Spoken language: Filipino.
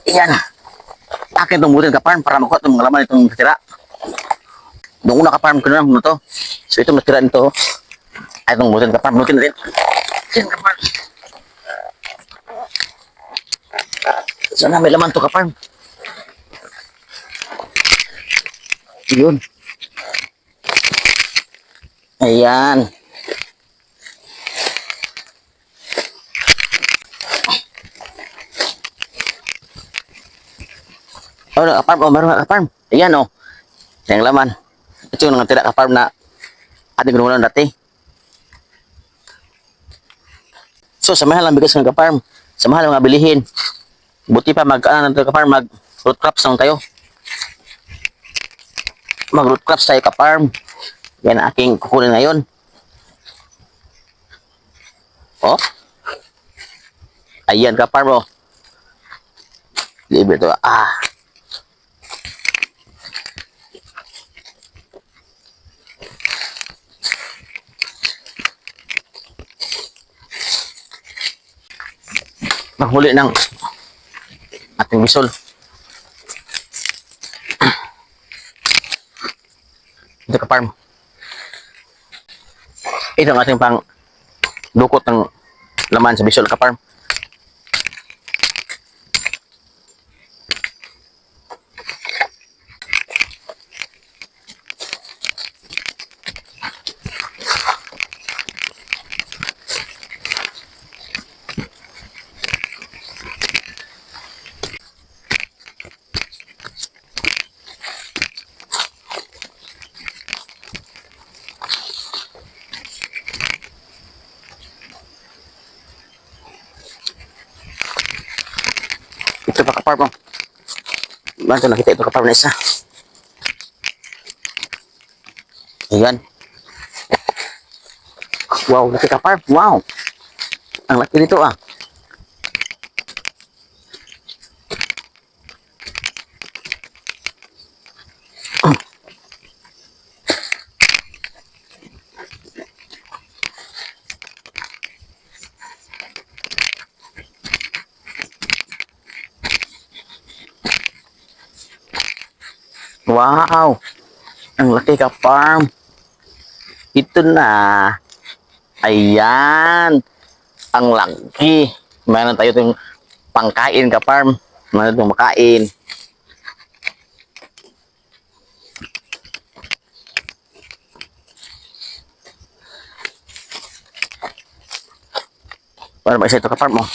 Iyan. Akin itong butin ka-farm para makuha itong mga laman itong natira. Doon una ka-farm ko na muna to. So itong natira nito. Ay itong butin ka-farm. Butin na rin. Butin ka-farm. Sana may laman to ka-farm. Yun. Ayan. Oh, ka-farm. Oh, meron ka-farm. Ayan, oh. Yung laman. Ito yung natira ka-farm na ating ginuulan dati. So, sa mahal ang bigas ng ka-farm. Sa mahal ang mga bilihin. Buti pa ka-farm, mag-root crops lang tayo. Mag-root crops tayo ka-farm. Yan ang aking kukunin ngayon. Oh. Ayan ka-farm, oh. Libre ito. Ah. Maghuli ng ating bisol. Ito ka-farm. Ito ang ating pang dukot ng laman sa bisol ka-farm. Ito pa ka-farm, oh. Ba't nakita ito ka-farm na isa? Ayan. Wow, laki ka-farm. Wow. Ang laki nito, ah. Wow. Ang laki ka-farm. Ito na. Ayan. Ang laki. Mayroon tayo itong pangkain ka-farm. Mayroon itong makain. Para ba isa ito ka-farm mo?